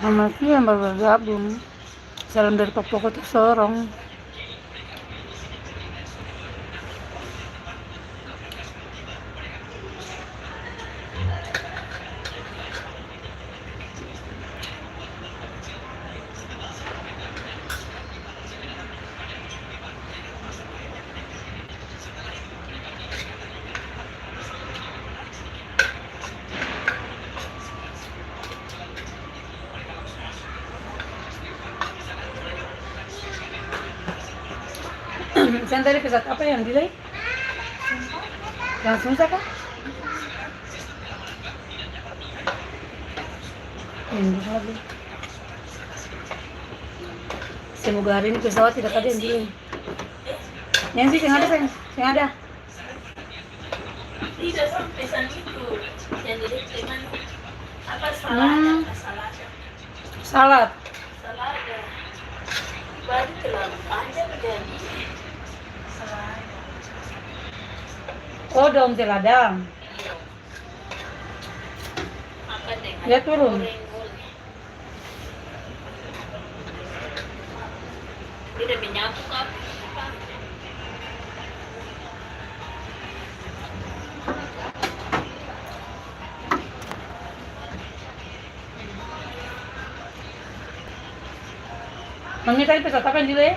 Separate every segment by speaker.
Speaker 1: Amatnya yang baru bergabung. Salam dari Papua Kota Sorong. Sen tadi pesat apa yang delay? Langsung saja kah? Ini lagi. Semoga hari ini pesawat tidak ada yang delay. Nanti yang ada sayang, yang ada.
Speaker 2: Tidak sampai sana itu yang delay cuman apa salad,
Speaker 1: Salad.
Speaker 2: salad. Baru terlalu panjang jadi salad.
Speaker 1: Oh, daun teladang.
Speaker 2: Makan dengan
Speaker 1: Dia turun.
Speaker 2: goreng-goreng. Tidak menyapu kah?
Speaker 1: Mami tadi pesat apa yang delay?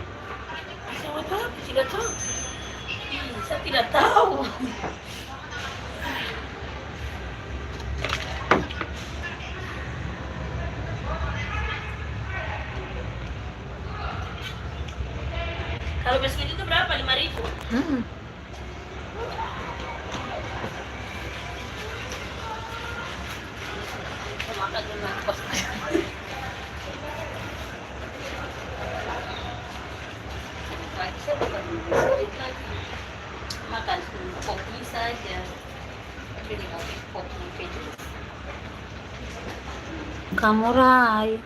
Speaker 2: Siapa tahu? Tidak tahu. Saya tidak tahu. Kalau biskuit itu berapa? 5.000. Makan dengan kos. Saya bukan biskuit lagi. Makan kopi saja. Jadi kopi pedas.
Speaker 1: Kamu Rai.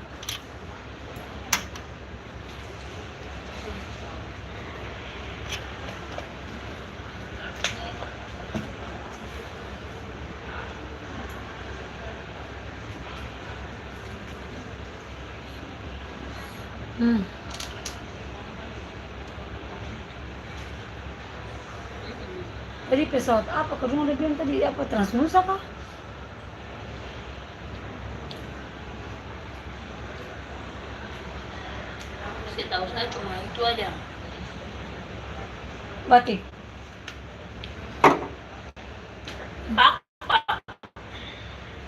Speaker 1: Tadi pesawat apa? Kamu udah bilang tadi apa? Transnusa kah?
Speaker 2: Setahu saya cuma itu aja.
Speaker 1: Batik.
Speaker 2: Apa?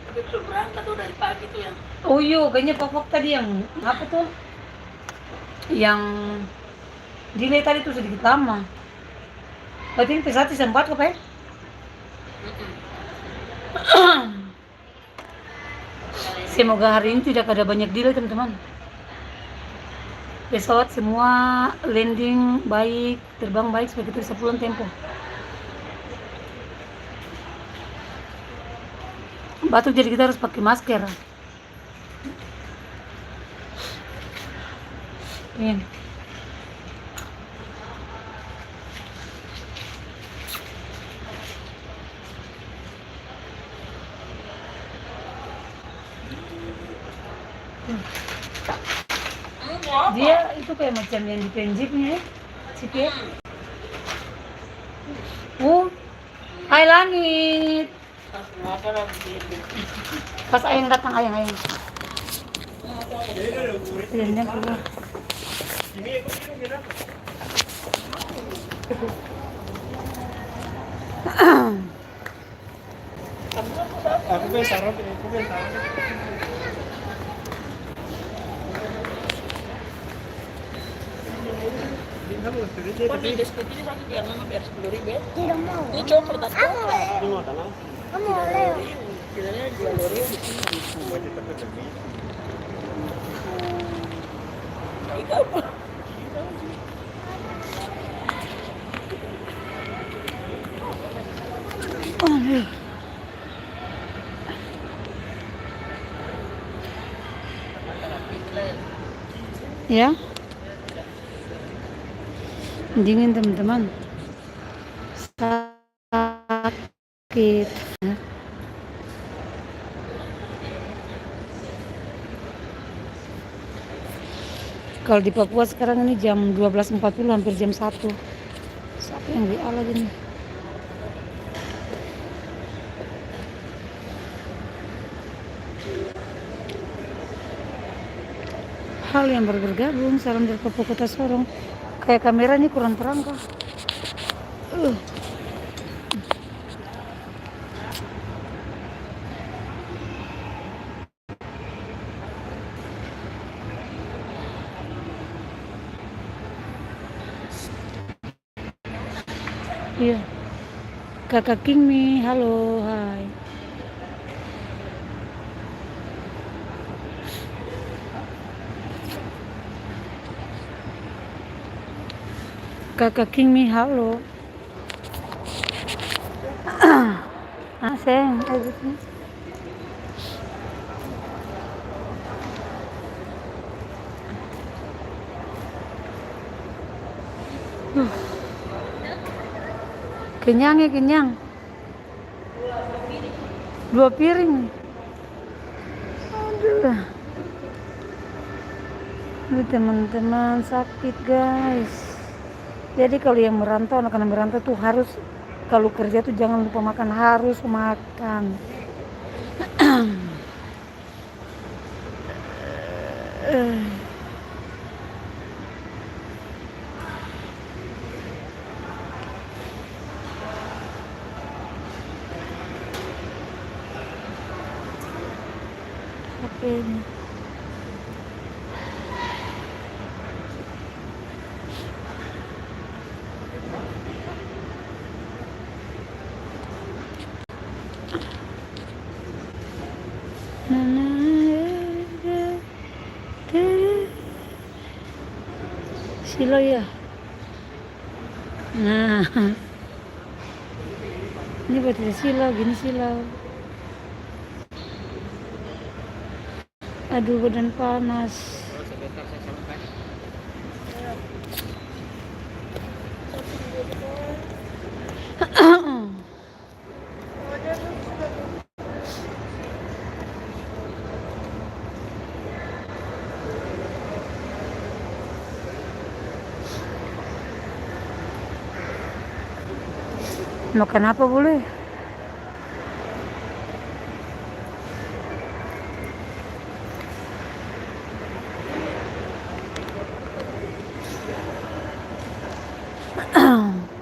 Speaker 2: Tapi belum berangkat tuh dari pagi tuh yang
Speaker 1: Oh iya, kayaknya pokok tadi yang apa tuh? Yang delay tadi tuh sedikit lama. Berarti ini pesawat sempat apa ya? Semoga hari ini tidak ada banyak delay teman-teman. Pesawat semua landing baik, terbang baik supaya kita bisa pulang tempo. Batuk jadi kita harus pakai masker. Ini. Dia itu kayak macam yang di penjipnya ya, sip ya. Hai langit. Pas ayang datang, ayang. Ayangnya keluar.
Speaker 3: Aku pengen sarap, aku pengen sarap.
Speaker 2: Kok di deskripsi ini sakit ya nama biar 10.000 ya?
Speaker 4: Tidak mau.
Speaker 2: Ini coklat atau coklat?
Speaker 3: Ini mau tanah.
Speaker 4: Kamu mau Leo?
Speaker 2: Bilangnya jual Oreo di sini.
Speaker 3: Wajib tetap lebih.
Speaker 2: Itu apa?
Speaker 1: Aduh. Ya, dingin teman-teman, sakit. Kalau di Papua sekarang ini jam 12.40, hampir jam 1. Siapa yang WA lagi nih? Hal yang baru bergabung, salam dari Papua Kota Sorong. Kayak kameranya kurang terang kah? Iya. Kakak Kingmi, halo, hai. Kakak Kingmi, halo. Sayang, ayo sini. Kenyang ya, kenyang. 2 piring. Aduh. Aduh teman-teman, sakit guys. Jadi kalau yang merantau, anak-anak merantau tuh harus, kalau kerja tuh jangan lupa makan, harus makan. Apa ini? Silo ya. Nah, ini buat silo, gini silo. Aduh badan panas. Makan apa boleh?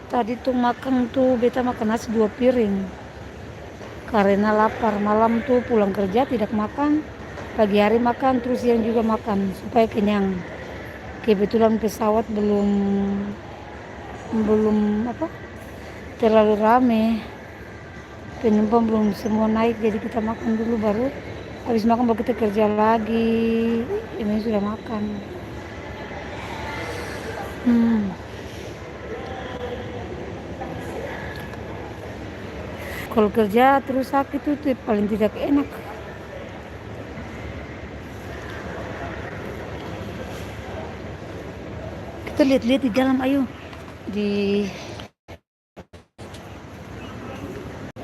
Speaker 1: Tadi tuh makan tuh, beta makan nasi 2 piring. Karena lapar, malam tuh pulang kerja tidak makan. Pagi hari makan, terus siang juga makan supaya kenyang. Kebetulan pesawat belum apa? Terlalu rame. Penumpang belum semua naik, jadi kita makan dulu baru habis makan baru kita kerja lagi. Ini sudah makan. Kalau kerja terus sakit itu paling tidak enak. Kita lihat-lihat di dalam, ayo. Di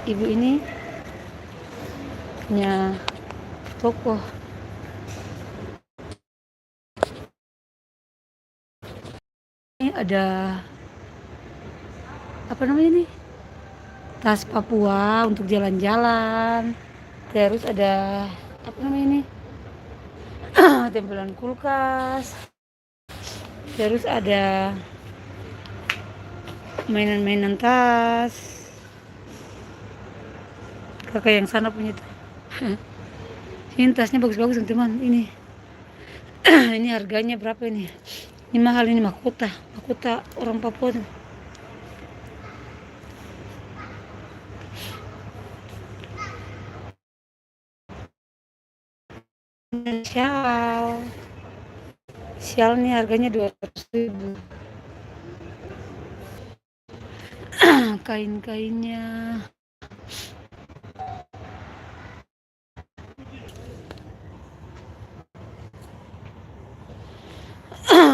Speaker 1: ibu ini punya toko. Ini ada apa namanya nih? Tas Papua untuk jalan-jalan. Terus ada apa namanya ini? Tempelan kulkas. Terus ada mainan-mainan tas. Kakak yang sana punya tuh. Ini tasnya bagus-bagus teman. Ini ini harganya berapa ini? Ini mahal, ini mahkota orang Papua tuh. Sial nih harganya 200.000. Kain-kainnya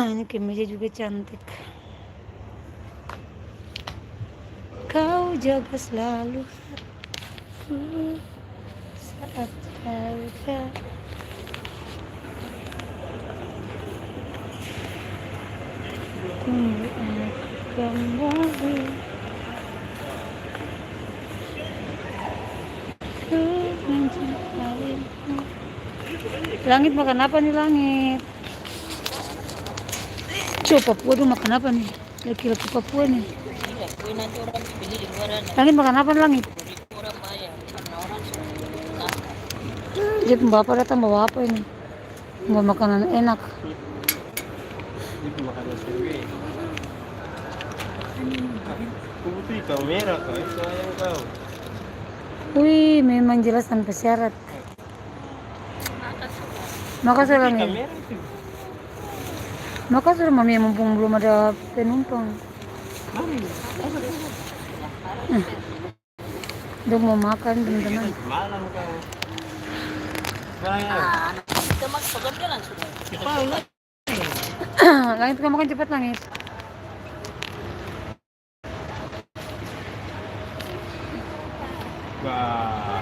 Speaker 1: ini kemeja juga cantik. Kau jaga selalu saat ada. Tunggu aku kembali. Langit makan apa nih langit? Coba Papua tuh makan apa nih? Laki-laki Papua nih. Langit makan apa nih langit? Dia bapak datang bawa apa ini? Bawa makanan enak.
Speaker 3: Itu makanan sendiri. Kubu ikan merah kau, itu ayam kau.
Speaker 1: Wih, memang jelas tanpa syarat. Makasih
Speaker 3: Ikan
Speaker 1: langit.
Speaker 3: merah itu.
Speaker 1: Makasih mami, mumpung belum ada penumpang. Udah mau makan teman-teman.
Speaker 3: Malam kau. Banyak.
Speaker 2: Kita masuk pekerjaan sudah.
Speaker 1: Langit kamu makan cepat langit.
Speaker 3: Bah.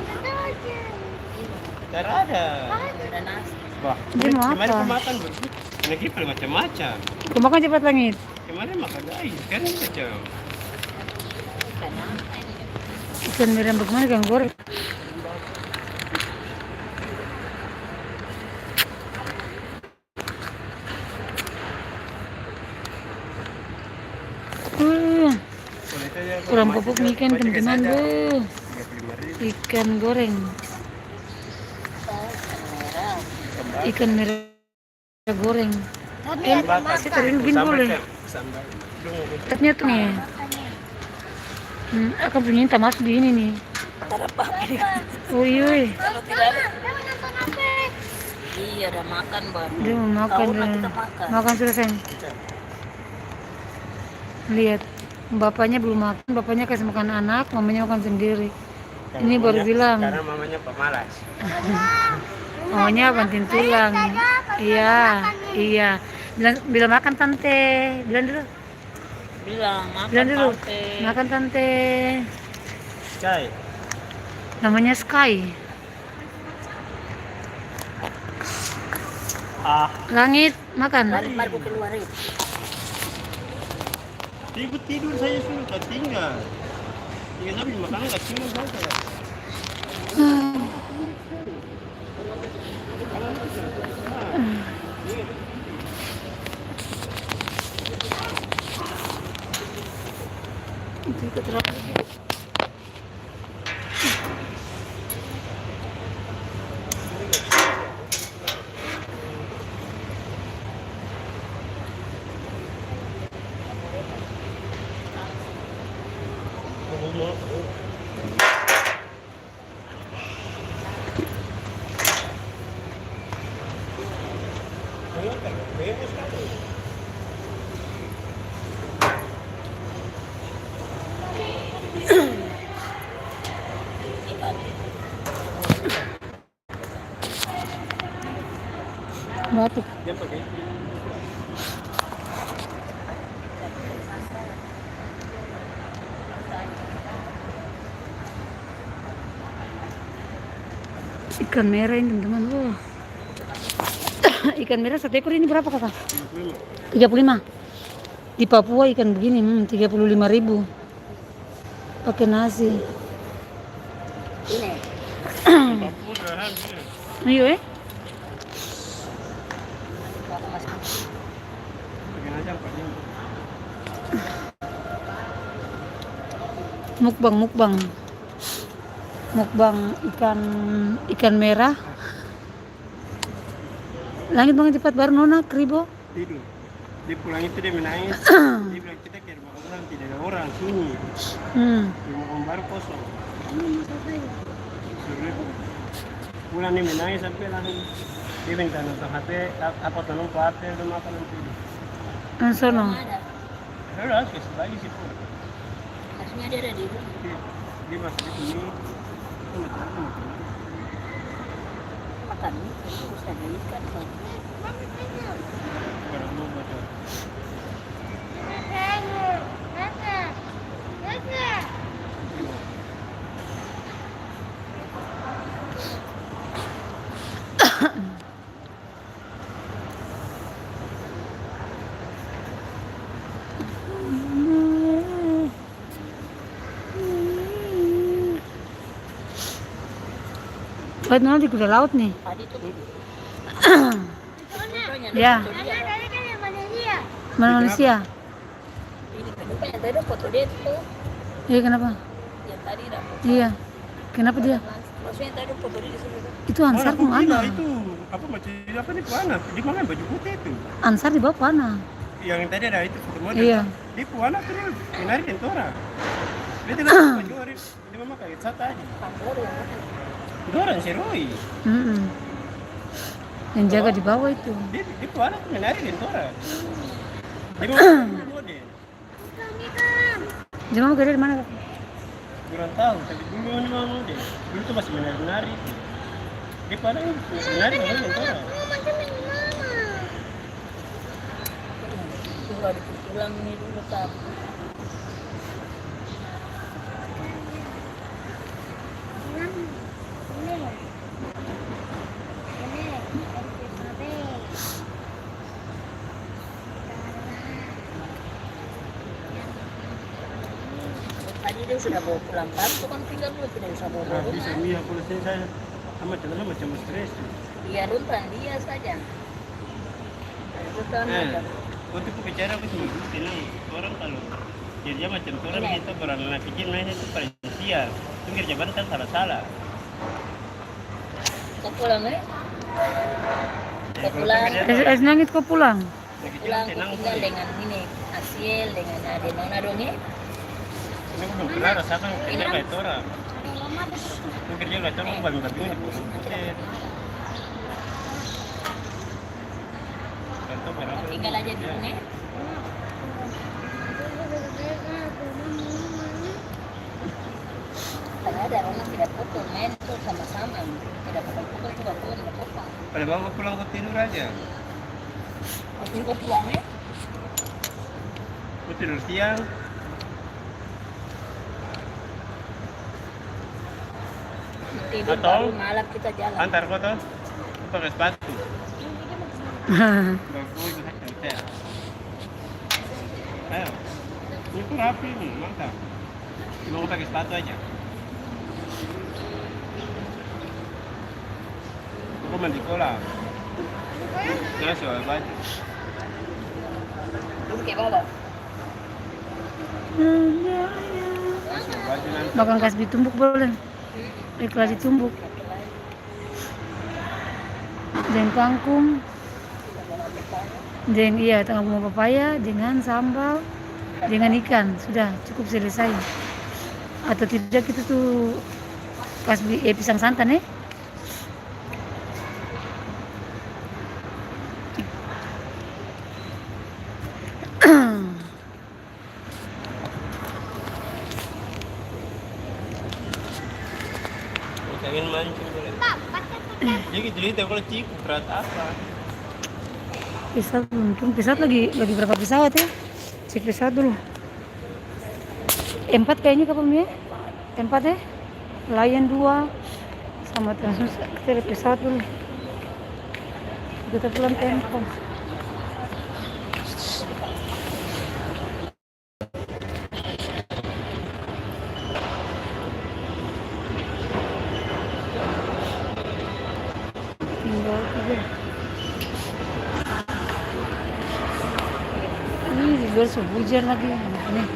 Speaker 3: Cara ada.
Speaker 2: Ada nasi.
Speaker 3: Bah.
Speaker 1: Dia mau
Speaker 3: Kemarin
Speaker 1: apa?
Speaker 3: kau makan begitu. Lagi macam-macam.
Speaker 1: Kamu makan cepat langit.
Speaker 3: Kemarin makan air, sekarang macam.
Speaker 1: Ikan merah bagaimana ikan goreng? Kurang pupuk ikan teman-teman bu. Ikan goreng. Ikan merah goreng. Saya taruhin gini boleh. Tatnya tuh nih. Akan punya minta masuk di ini nih. Ui.
Speaker 2: Kalau tidak ada. Iya, udah makan baru.
Speaker 1: Dia mau makan.
Speaker 2: Kita makan.
Speaker 1: Makan sudah sayang. Lihat, bapaknya belum makan. Bapaknya kasih makan anak, mamanya makan sendiri. Ini baru bilang.
Speaker 3: Karena mamanya pemalas.
Speaker 1: Mamanya banting tulang. Iya. Bilang makan tante. Bilang dulu. Bilang dulu. Makan tante.
Speaker 3: Cai.
Speaker 1: Namanya Sky. Langit makan.
Speaker 2: Mari bu keluar itu.
Speaker 3: Tidur saya suruh tak tinggal. Tinggal sambil makanan tak tinggal saja.
Speaker 1: Itu keterlaluan. Batuk.
Speaker 3: Dia pakai.
Speaker 1: Ikan merah ini teman-teman. Wah. Ikan merah satu ekor ini berapa kakak? 35. Di Papua ikan begini 35.000. Pakai nasi.
Speaker 2: Ini.
Speaker 1: Ayo
Speaker 3: Pakai aja pakai.
Speaker 1: Mukbang. mukbang ikan merah. Langit banget cepat baru nona kribo.
Speaker 3: Tidur. Dia pulang itu dia menangis. Dia bilang kita ke rumah orang tidak ada orang sunyi. Rumah orang baru kosong. Suruh pulang dia menangis sampai langsung dia minta nonton HP apa nonton HP udah makan nanti.
Speaker 1: Sono.
Speaker 2: Ada.
Speaker 3: Udah kasih lagi sih pun.
Speaker 2: Maksudnya dia ada di rumah.
Speaker 3: Dia masuk di sini.
Speaker 2: Makan terus ada ikan.
Speaker 3: Kalau mau baca.
Speaker 1: Buat nona di kuda laut nih.
Speaker 2: Tadi tuh
Speaker 1: Ya. Mana manusia?
Speaker 2: ini kenapa yang tadi ada foto dia tuh
Speaker 1: Iya kenapa?
Speaker 2: yang tadi ada
Speaker 1: Iya. Kenapa dia?
Speaker 2: maksudnya tadi foto dia di sini tuh.
Speaker 1: Itu Ansar
Speaker 3: Aku
Speaker 1: kemana?
Speaker 3: bilang itu apa macam apa nih Puana? Di mana baju putih itu?
Speaker 1: Ansar di bawah mana?
Speaker 3: Yang tadi ada itu foto model.
Speaker 1: Iya.
Speaker 3: Di Puana tuh dia menarik kentora. Dia tidak baju hari dia memang kaget satu aja.
Speaker 2: Panggur yang mana?
Speaker 3: Orang si Roy.
Speaker 1: Yang jaga di bawah itu.
Speaker 3: Di Puana tuh menarik kentora. Dia memang model.
Speaker 1: Jemaah gede di mana?
Speaker 3: Kurang tahu, tapi dulu memang model. Dulu tuh masih menari-menari. Di Puana menari kentora.
Speaker 2: Tinggal di tulang ini dulu tak. Tadi dia sudah bawa pulang kartu kan tinggal dulu tidak bisa bawa
Speaker 3: Nah, bisa
Speaker 2: rumah.
Speaker 3: Mia kalau saya sama celana macam stres.
Speaker 2: Dia runtan dia saja. Runtan aja.
Speaker 3: Waktu aku bicara aku cuma tenang orang kalau kerja macam orang kita beranak kecil mainnya itu paling sial. Itu kerja bantal salah-salah.
Speaker 2: Kau pulang eh? Kau
Speaker 3: Kalau
Speaker 2: pulang.
Speaker 1: Es nangit kok pulang.
Speaker 2: Pulang kau tinggal dengan ini Asiel dengan Ade Nona dong ya.
Speaker 3: Ini aku belum pernah rasakan kerja kayak orang. Itu kerja kayak orang bagi-bagi ini. Contoh berapa?
Speaker 2: Tinggal aja di rumah. Karena ada orang tidak foto main itu sama-sama. Tidak foto juga tuh tidak apa.
Speaker 3: Pada bawa pulang ke tidur aja.
Speaker 2: Mungkin kau pulang ya?
Speaker 3: Aku tidur siang.
Speaker 2: Tidur baru malam kita jalan.
Speaker 3: Antar kau tuh. Aku pakai sepatu. Bagus saya. Ayo. Ini tuh rapi nih, mantap. Cuma aku pakai sepatu aja. Aku mandi kolam. Ya, soal baju.
Speaker 2: Dulu kayak bawah.
Speaker 3: Soal baju nanti.
Speaker 1: Makan kasbi tumbuk boleh. Ikhlas ditumbuk. Dan kangkung. Dan iya tengah bunga pepaya dengan sambal dengan ikan sudah cukup selesai. Atau tidak kita tuh kasbi pisang santan
Speaker 3: Ingin mancing boleh. Jadi cerita kalau ciku berat apa?
Speaker 1: Pesawat untung pesawat lagi berapa pesawat ya? Cek pesawat dulu. 4 kayaknya kapalnya. 4 ya. Lion 2 sama Transnus. Kita lihat pesawat dulu. Kita pulang tempo. Tinggal 3. Ini di luar hujan lagi. Nih.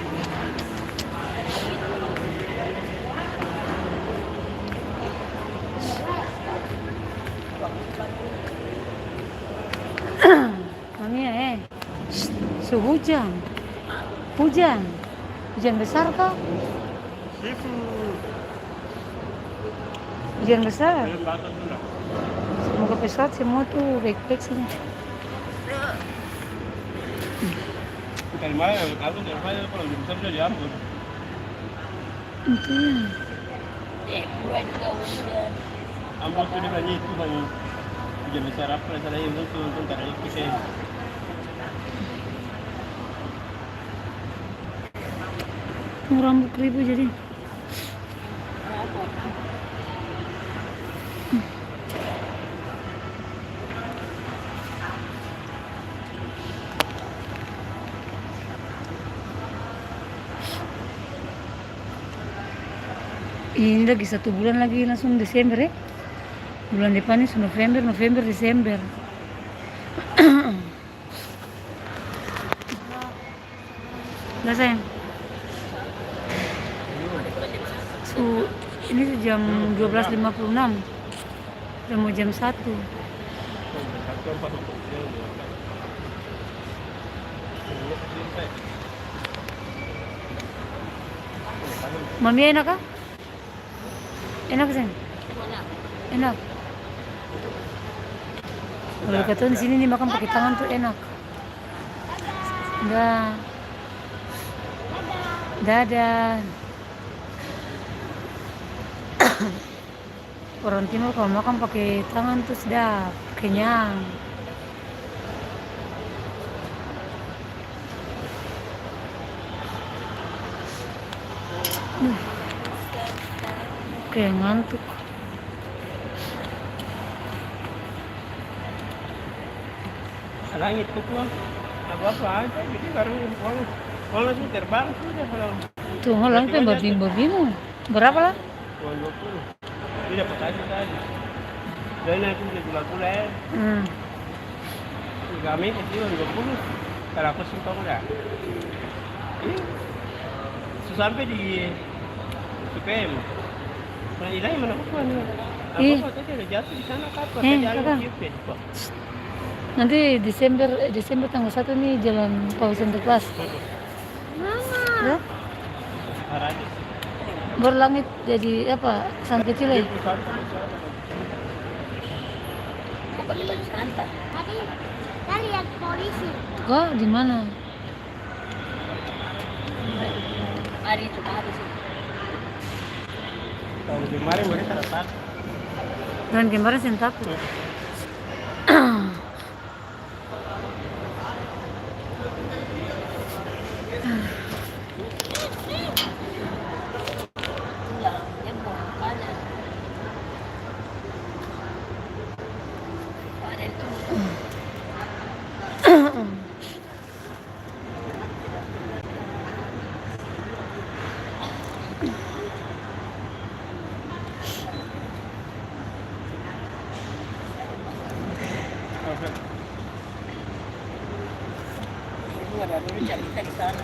Speaker 1: So hujan. Hujan. Hujan besar kah?
Speaker 3: Itu
Speaker 1: Hujan besar.
Speaker 3: film batas sudah.
Speaker 1: Semoga pesawat semua tuh baik-baik sini.
Speaker 3: Dari mana yang aku dari mana kalau bisa sudah diampun.
Speaker 1: Itu ya.
Speaker 2: Bulan juga hujan.
Speaker 3: Ampun tuh dia banyak itu banyak. Hujan besar apa salah yang itu untuk tarik itu sih.
Speaker 1: Rambut ribu jadi. Ini lagi 1 bulan lagi langsung Desember ya. Bulan depan ini November, Desember. Udah sayang. So, ini tuh jam 12.56. Udah mau jam 1. Mami enak kah? Enak sayang? Enak. Kalau kata di sini nih makan pakai tangan tuh enak. Dah. Dadah. Orang timur kalau makan pakai tangan tuh sedap, kenyang. Kayak ngantuk.
Speaker 3: Langit tuh pulang. Apa aja jadi baru uang langsung terbang sudah kalau
Speaker 1: Tuh malah itu babi-babimu. Berapa lah?
Speaker 3: uang 20. Dia dapat aja tadi. Dan aku udah gula-gula ya. Kami kecil uang 20. Kalau aku simpang udah. Sampai di UPM. Nah, ilai mana aku kan? Aku tadi ada jatuh di sana kapan?
Speaker 1: Kakak. Nanti Desember tanggal 1 nih jalan Paus Sinterklas. Mama.
Speaker 3: Harajis.
Speaker 1: Berlangit jadi apa? Sang kecil ya?
Speaker 2: Aku pakai baju santai.
Speaker 4: Tadi kita lihat polisi.
Speaker 1: Kok di mana?
Speaker 2: Hari itu hari sih.
Speaker 3: Tahun kemarin mereka dapat.
Speaker 1: Dan kemarin saya takut.
Speaker 2: Dia mau kanan. Ada itu. Itu ada dulu cari kita di sana.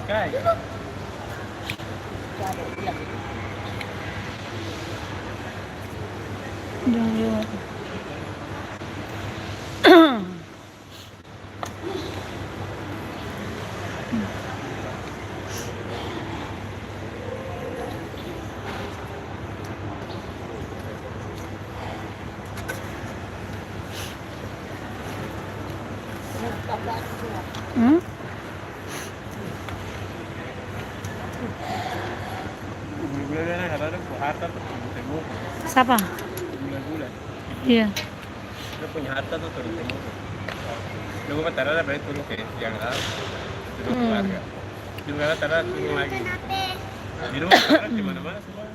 Speaker 3: Kai.
Speaker 2: Itu ada bilang.
Speaker 1: Jangan lewat. Hmm?
Speaker 3: Gula-gula na harap ko harta to temo.
Speaker 1: Siapa?
Speaker 3: Gula-gula.
Speaker 1: Iya.
Speaker 3: Dia punya harta tuh turun temo. Luego matará la pared turun ke yang ada. Turun keluarga. Juga tara turun lagi. Di rumah sekarang di mana-mana semua.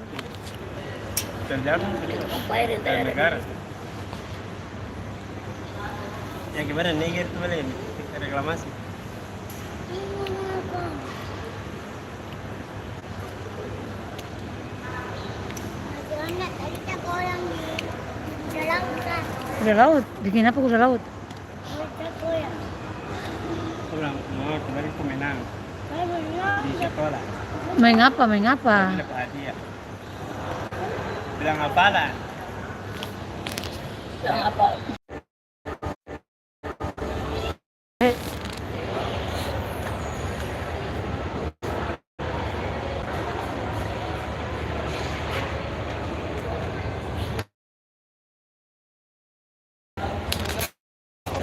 Speaker 3: Terjamin
Speaker 2: Bayarin
Speaker 3: dari negara. Yang gimana Niger itu boleh reklamasi.
Speaker 4: Anak tadi tak orang di dalam kan.
Speaker 1: Kuda laut. Bikin apa kuda laut?
Speaker 4: Tak orang.
Speaker 3: Pulang mau kembali ke Menang
Speaker 4: Saya belum.
Speaker 3: di sekolah.
Speaker 1: Main apa? Main apa?
Speaker 3: Dapat hadiah. Bilang hafalan.
Speaker 2: Yang apa?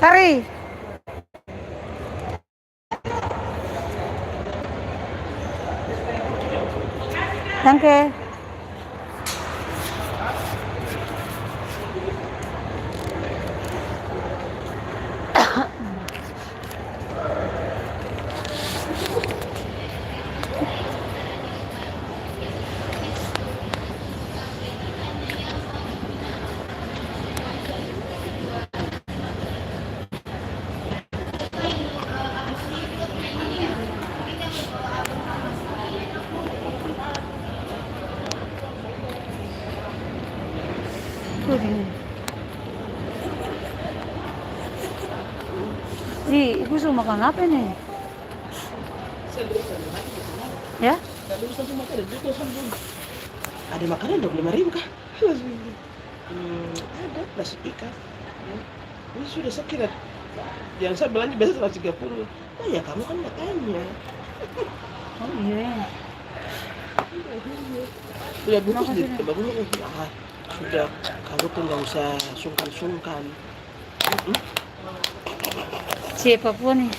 Speaker 1: Kari. Danke. Tuh ini. Di, ibu suruh makan apa nih? Ya?
Speaker 5: Ada makanan 25.000 kah? Ada nasi ikan. Ini sudah sekira. Yang saya belanja biasa 130. Nah ya kamu kan nggak tanya.
Speaker 1: Oh iya.
Speaker 5: Sudah bungkus
Speaker 1: Makasih,
Speaker 5: di
Speaker 1: Nek.
Speaker 5: tempat dulu. Ah, sudah kamu tuh nggak usah sungkan-sungkan.
Speaker 1: Siapa pun nih.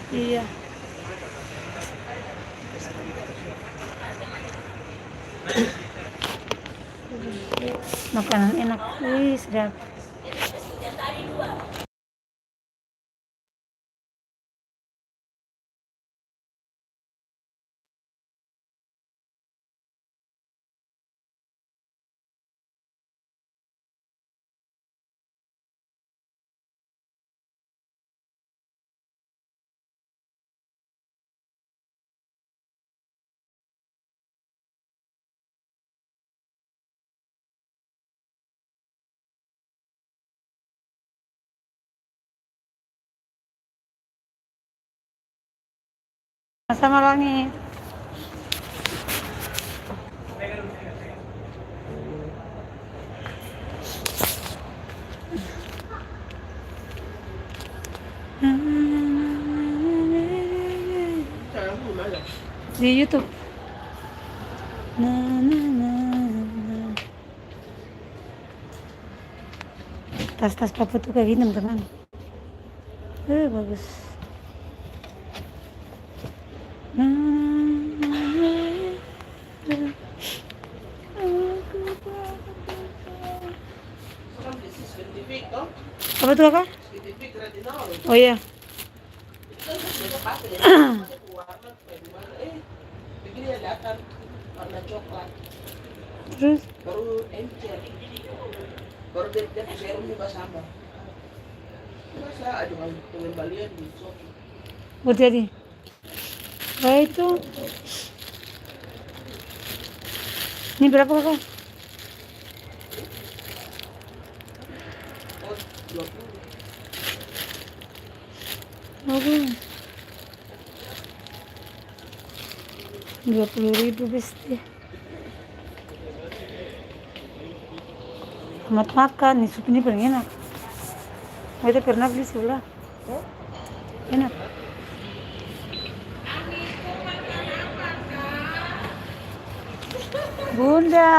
Speaker 1: Iya. Makanan enak, wih sedap. Sama langit. Di YouTube. Na. Tas-tas papa tuh kayak gini teman. Bagus. Apa tuh kakak? Oh iya.
Speaker 5: Begini ada akan warna coklat.
Speaker 1: Terus?
Speaker 5: Baru encer. Baru dia serum juga sama. Masa aja dengan balian di Shopee.
Speaker 1: Oh jadi. Nah itu. Ini berapa kakak?
Speaker 5: Oh, 20.
Speaker 1: Bagus. 20.000 besti. Selamat makan, nih sup ini paling enak. Kita pernah beli sebelah. Enak. Bunda.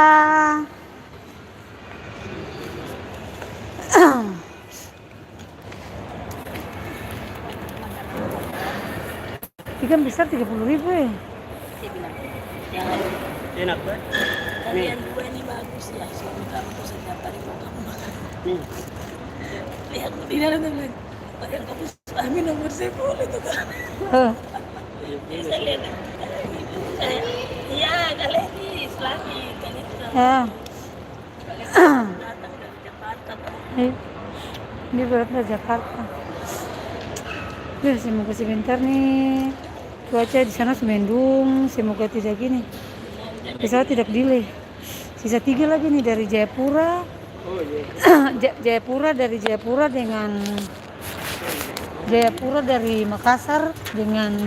Speaker 1: Ikan besar 30.000 ya.
Speaker 3: Enak banget.
Speaker 2: Kalian dua ini bagus ya, suami kamu tuh setiap hari mau kamu makan. Lihat di dalam tuh bilang, yang kamu suami nomor 10 itu kan. Saya lihat, iya kalian ini Islami, kalian sudah
Speaker 1: Ya.
Speaker 2: datang dari Jakarta.
Speaker 1: Ini berat dari Jakarta. Semoga sebentar nih cuaca di sana mendung, semoga tidak gini. Pesawat tidak delay. Sisa 3 lagi nih dari Jayapura. Jayapura dari Makassar dengan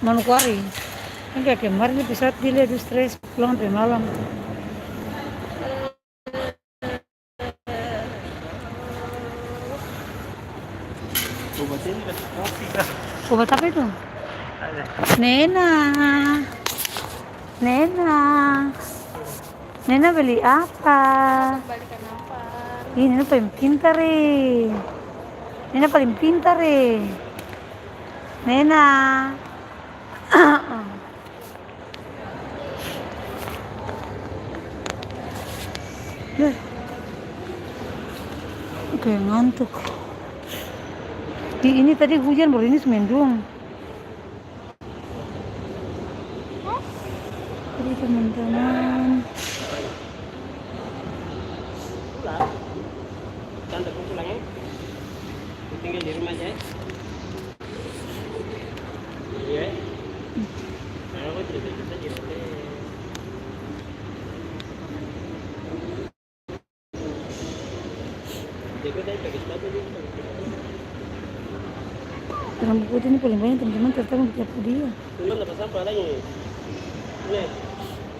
Speaker 1: Manokwari. Kan kayak kemarin nih pesawat delay, aduh stres pulang sampai malam.
Speaker 3: Obatnya ini kasih kopi kah?
Speaker 1: Obat apa itu?
Speaker 3: Ada.
Speaker 1: Nena. Nena beli apa?
Speaker 2: Balikan apa?
Speaker 1: Ih, Nena paling pintar Nena paling pintar Nena. Kayak ngantuk. Ini tadi hujan baru ini semendung. Jadi teman-teman.
Speaker 3: Pulang. Tante aku pulang ya. Tinggal di rumah aja. Iya. Nah, aku tidak bisa di hotel. Jadi tadi pakai sepatu dia.
Speaker 1: Rambut putih ini paling banyak teman-teman terutama di tiap dia.
Speaker 3: Cuma lepas apa lagi? Nih.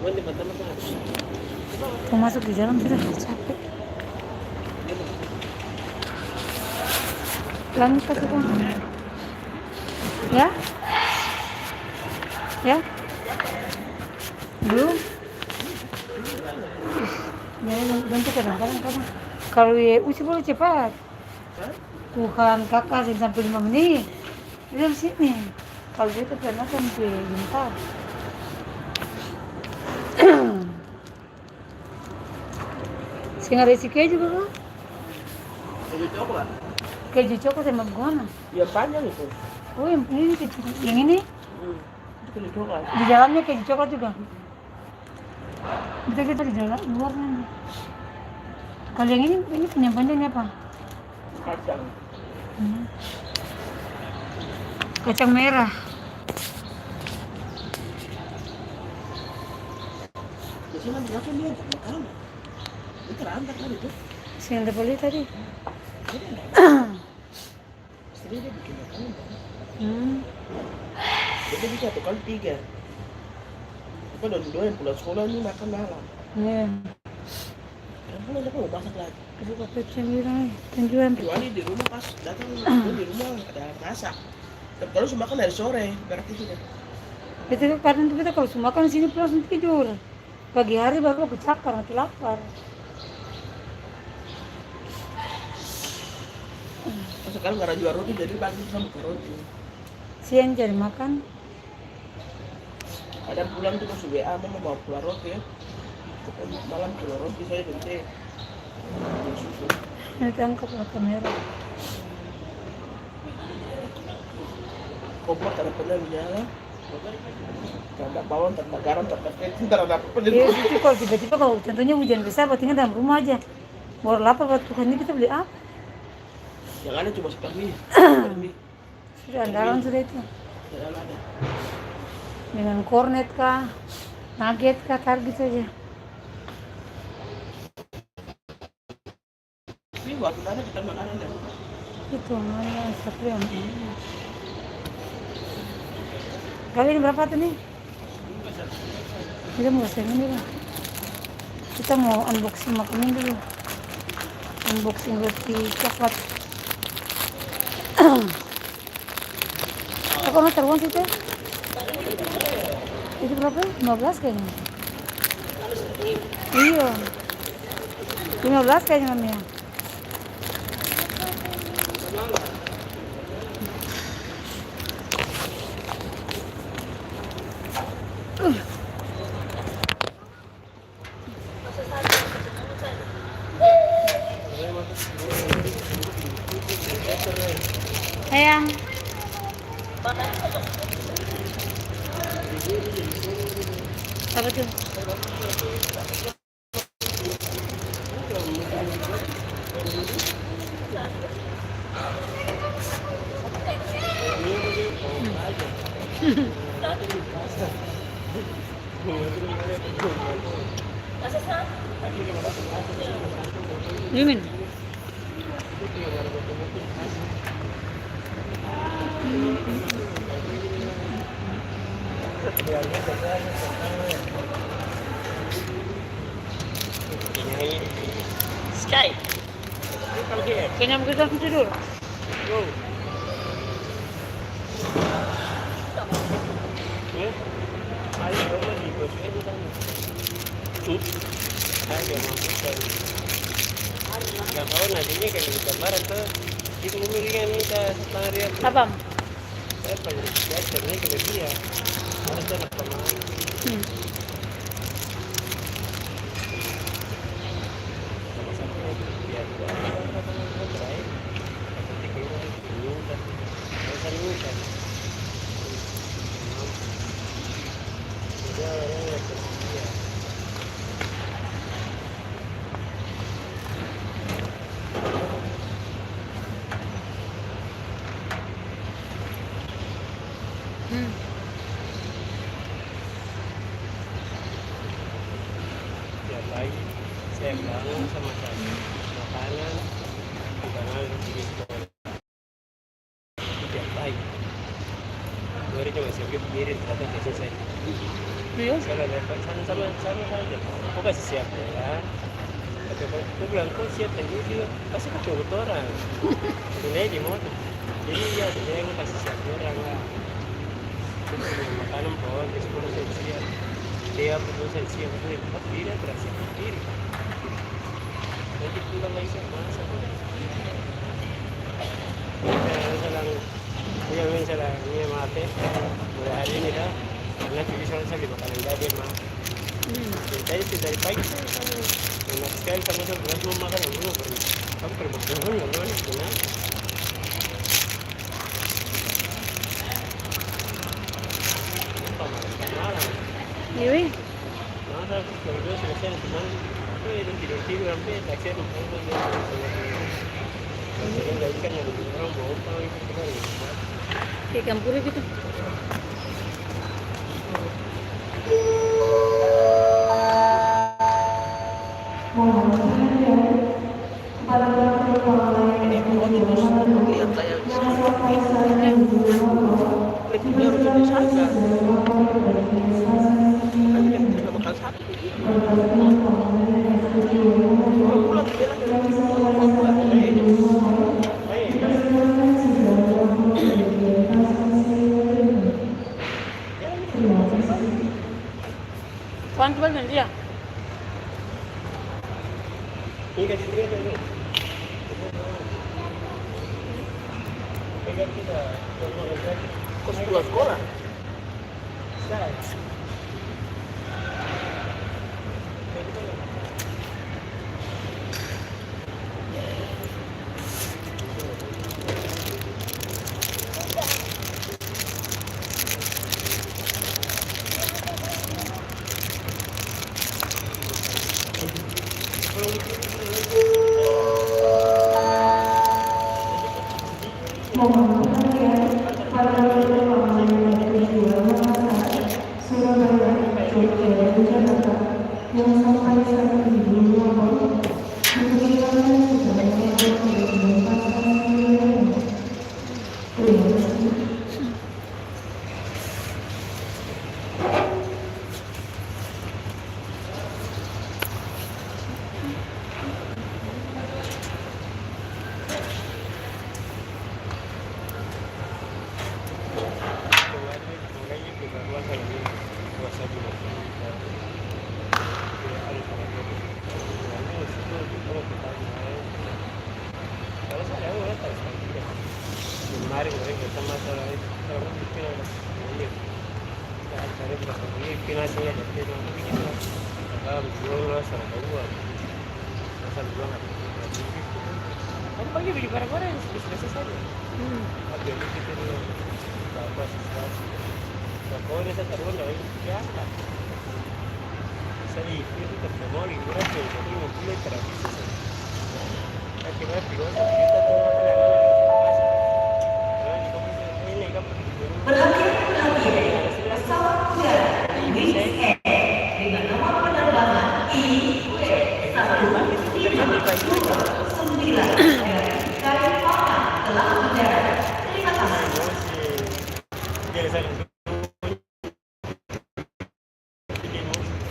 Speaker 3: Wanti pertama-tama.
Speaker 1: Mau masuk di dalam sudah capek. Langit kasih kan? Ya? Ya? Belum? Jangan bantu kadang-kadang. Kalau usia boleh cepat. Tuhan kakak sampai 5 menit. Dia di sini. Kalau dia tuh pernah sampai bentar. Singa resiko juga kan?
Speaker 5: Keju coklat.
Speaker 1: Keju coklat sama bagaimana?
Speaker 5: Ya panjang itu.
Speaker 1: Oh yang ini yang ini
Speaker 5: Itu keju coklat.
Speaker 1: di dalamnya keju coklat juga. Kita di dalam luarnya. Nih. Kalau yang ini panjang-panjangnya apa?
Speaker 5: Kacang.
Speaker 1: Kacang merah.
Speaker 5: Di sini berapa dia makan? Itu terantar kan itu.
Speaker 1: Saya yang beli tadi.
Speaker 5: Istri dia bikin makanan kan.
Speaker 1: Hmm.
Speaker 5: Jadi bisa 1 kali 3. Apa dua yang pulang sekolah ini makan malam.
Speaker 1: Iya.
Speaker 5: Kan pulang dia mau masak lagi.
Speaker 1: Aduh kakak yang bilang tunjuan.
Speaker 5: Kecuali di rumah pas datang di rumah ada masak. Tapi kalau cuma makan dari sore berarti sudah.
Speaker 1: Itu kadang kita kalau semua makan sini langsung tidur. Pagi hari baru aku cakar nanti lapar.
Speaker 5: Sekarang karena jual roti jadi pagi sama ke roti.
Speaker 1: Siang cari makan.
Speaker 5: Kadang pulang tuh masuk WA mama mau keluar roti ya. Malam keluar roti saya benci. Susu.
Speaker 1: Ini tangkap lah kamera.
Speaker 5: Kompor tak ada pernah menyala. Tambah bawang, tambah garam, tambah kecap, tak ada apa
Speaker 1: Iya itu kalau tiba-tiba kalau contohnya hujan besar, tinggal dalam rumah aja. Baru lapar buat Tuhan ini kita beli apa?
Speaker 5: Yang ada cuma sekali.
Speaker 1: Sudah andalan sudah itu.
Speaker 5: Yang ada.
Speaker 1: Dengan kornet kah, nugget kah, target saja.
Speaker 5: Ini waktu ada kita makanan dan
Speaker 1: Itu namanya satu yang ini. Kali ini berapa tuh nih? Kita mau kasih ini dulu. Kita mau unboxing makanan dulu. Unboxing roti coklat. Aku mau taruhan situ. Itu berapa? 15 kayaknya. Iya. 15 kayaknya namanya. Sayang. Apa tuh? Dingin.
Speaker 3: Sky.
Speaker 1: Kayaknya begitu langsung tidur.
Speaker 3: Go. Ayo, di bos ini kan. saja mampukan. Nggak tahu nantinya kayak di gambaran tuh. Itu memilihnya minta setengah ribu.
Speaker 1: Apa?
Speaker 3: Saya paling biasanya ke dia. Harus ada pemain. Sama-sama biar terakhir. Nanti keluar minta. Masa minta. Dia orangnya kerja. Tiap pagi saya bangun sama saya makanan makanan di sekolah tiap pagi. Baru cuma saya pikirin atau selesai.
Speaker 1: Iya.
Speaker 3: Saya dapat sama saja. Aku kasih siap ya. Tapi aku bilang kau siap dan dia bilang pasti kau tunggu orang. Ini di motor. Jadi ya dia yang kasih siap orang lah. Terus makanan bawa ke sekolah saya siap. Dia perlu saya siap itu tempat dia terasa diri. Jadi pulang lagi saya masak. Saya ini mati. Mulai hari ini dah. Karena TV saya di makanan jadi mah. Jadi dari pagi saya enak sekali sama saya belum makan dulu baru. Kamu terbukti nggak boleh gimana? Malam.
Speaker 1: Iya.
Speaker 3: Masa kalau selesai cuman aku itu tidur sampai taksi rumah dia. Jadi nggak ikan yang orang bawa tahu itu kemarin.
Speaker 1: Kayak campur gitu.
Speaker 5: Ini mau terus lihat layar di sana. Kliniknya harus disaga. Tapi yang tidak bakal sakit. Pulang bilang
Speaker 1: Kawan coba nanti ya.
Speaker 3: Ini kan itu dulu. Pegang kita,
Speaker 5: kos pulang sekolah.
Speaker 3: saya. Kemarin kita masalah itu orang bikin ada ini cari berapa ini finansinya dari mana kita dalam dua sama dua asal dua kan pagi beli barang-barang yang biasa saja tapi yang kita dulu berapa sesuatu pokoknya saya taruh dari biasa saya itu terkenal di luar jadi mulai terabis saya kira juga kita tuh
Speaker 6: dengan nomor penerbangan I-119 dari Pahang telah mendarat. Terima kasih.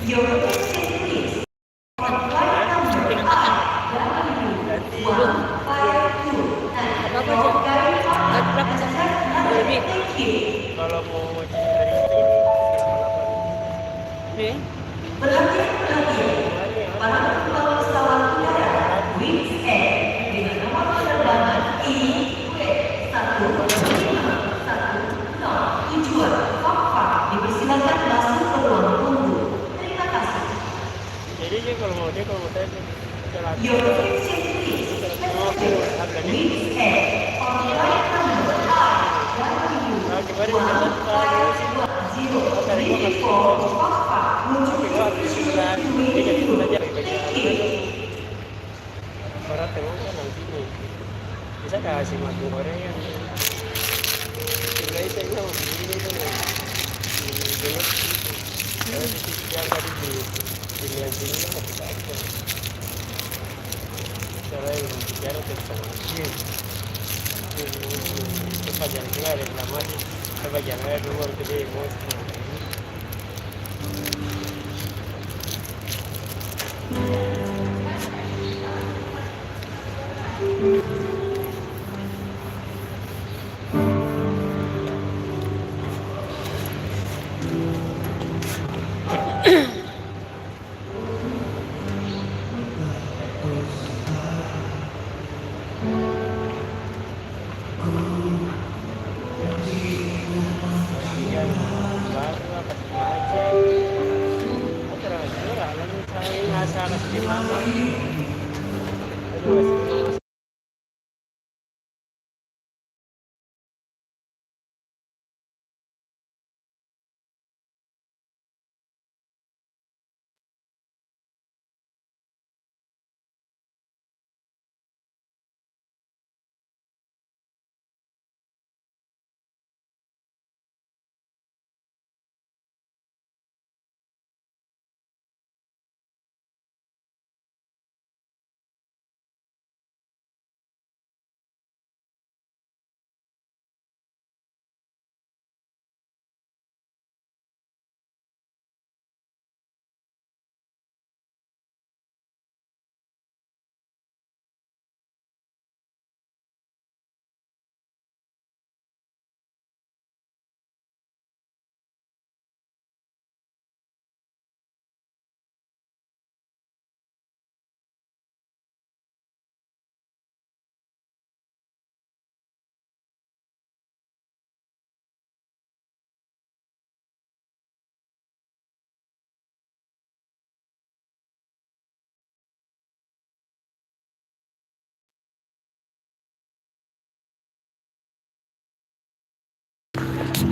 Speaker 6: Your exit is on flight number
Speaker 3: kalau mau dari
Speaker 1: Iya.
Speaker 6: Perhatian, para Your safety is expected. Please stay on flight number Leaving for Osaka,
Speaker 3: Para tengok kan lang sini. Bisa kasih madu goreng yang mulai saya mau ini tu ni. Jangan kalau yang tadi di yang sini lah kita akan. Cara yang bicara tentang ini. Cepat jangan keluar dari lama ni. Cepat jangan ada luar kedai bos.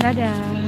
Speaker 1: Dadah.